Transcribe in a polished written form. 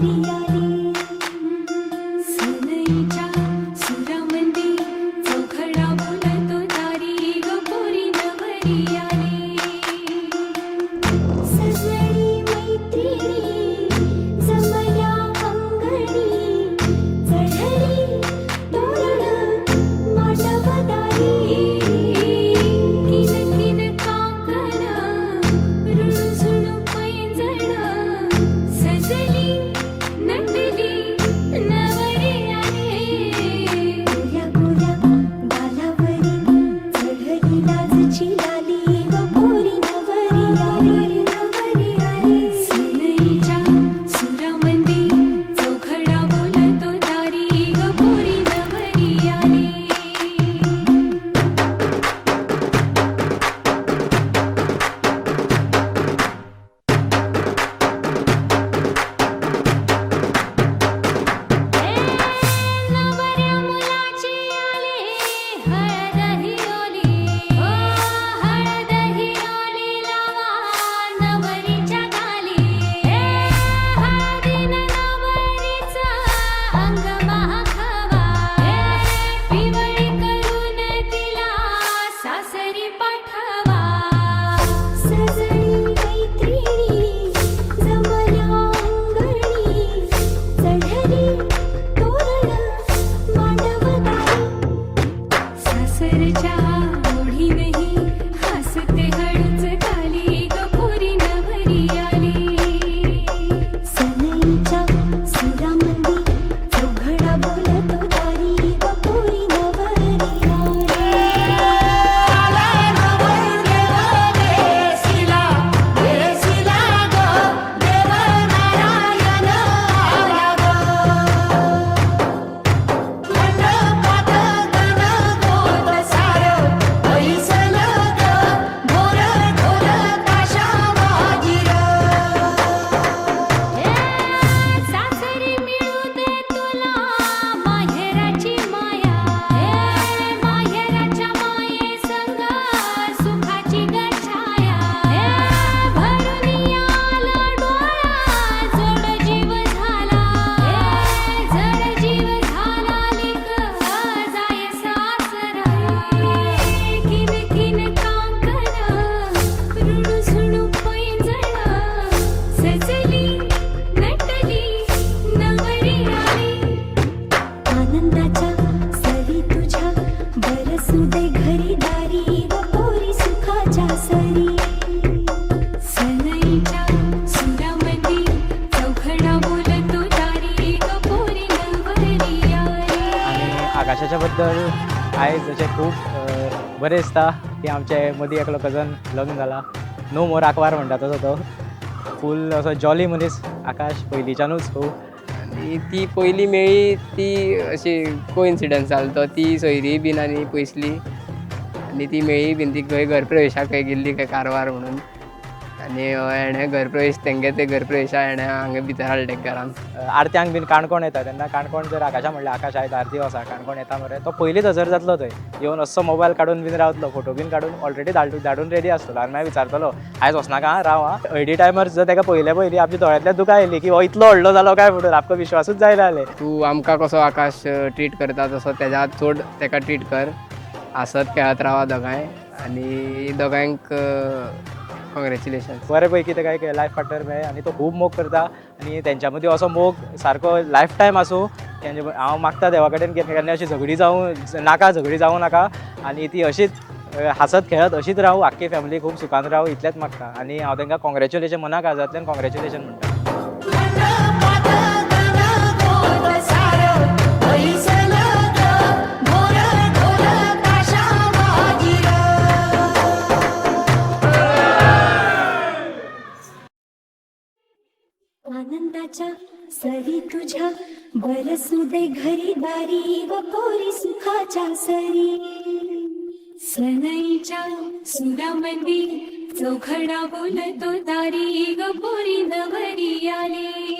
नवरी आली सनईच्या सुरामंदी चौघडा बोलतो दारी ग पोरी नवरी आली सजनी मैत्रिणी जमल्या अंगणी चढली तोरण मांडवदारी किन किन काकण रुणझुण पैंजण सजली नटली नवरी आली गोऱ्या गोऱ्या गालावरी चढली लाजची लाली ग पोरी नवरी आली नवरी आली सनईच्या सुरामंदी चौघडा बोलतो दारी ग पोरी नवरी आली नवऱ्या मुलाची आली हळद हिरोली ओ हळद हिरोली लावा नवरीच्या गाली हळदीनं नवरीचं अंग महाखावा पिवळी करून तिला सासरी पाठवा सजनी मैत्रिणी जमल्या अंगणी चढली तोरण मांडवदारी सासरच्या ओढीनही हसते हळूच खाली ग पोरी नवरी आली सनईच्या सुरामंदी चौघडा बोलतो दारी ग पोरी नवरी सासरी मिळू दे तुला माहेराची माया माहेराच्या माये संग सुखाची गछाया भरून आला डोळा जड जीव झाला लिक जाय सासरा किन किन कांकण रुणझुण पैंजण सजली नटली नवरी आली आनंदाच्या सरी तुझ्या बरसू दे घरी दारी व पोरी सुखाच्या सरी सनईच्या सुरामंदी चौघडा बोलतो दारी ग पोरी नवरी आली आणि आकाशाच्या बद्दल आहे जसे खूप बरे दिसता की आमचे मदीं एकलो कजन लग्न जाला नो मोर आंकवार म्हणटा तसो तो फूल असो जॉली मनीस आकाश पयलींच्यानूच खूब आनी ती पयली मेळ्ळी ती अशी कोइन्सिडन्स जालो तो ती सोयरी बीन आनी पयसली आनी ती मेळ्ळी बीन ती खंय घरप्रवेशाक खंय गेल्ली खंय कारवार म्हणून आनी हेणें घरप्रवेश तेंगे ते घरप्रवेशा हेणें हांगा भितर हाडले घरांत आरत्यांक बीन काणकोण येता तेन्ना काणकोण जर आकाशा म्हणल्यार आकाश आयज आरती वसा काणकोण येता मरे तो पयलींच हजर जातलो थंय येवन असो मोबायल काडून बीन रावतलो फोटो बीन काडून ऑलरेडी धाडून रेडी आसतलो आनी मागीर विचारतलो आयज वचनाका आं राव आं हळदी टायमार जर ताका पयले पयलीं आमच्या दोळ्यांतल्यान दुकां येयली की हो इतलो व्हडलो जालो काय म्हणून आमकां विश्वासूच जायना जालें तूं आमकां कसो आकाश ट्रीट करता तसो तेज्या चड ताका ट्रीट कर हसत खेळत रावा दोगांय आनी दोगांयक कॉंग्रेच्युलेशन बरे पैकी ताका एक लायफ पार्टनर मेळ्ळें आनी तो खूब मोग करता आनी तेंच्या मदीं असो मोग सारको लायफ टायम आसूं हांव मागता देवा कडेन केन्ना अशी झगडी जावं नाका आनी ती अशीच हसत खेळत अशीच रावूं आख्खी फॅमिली खूब सुखान रावूं इतलेंच मागता आनी हांव तांकां कॉंग्रेच्युलेशन मना काळजांतल्यान कॉंग्रेच्युलेशन म्हणटा आनंदाच्या सरी तुझ्या बरसू दे घरी दारी व पोरी सुखाच्या सरी सनईच्या सुरामंदी चौघडा बोलतो दारी ग पोरी नवरी आली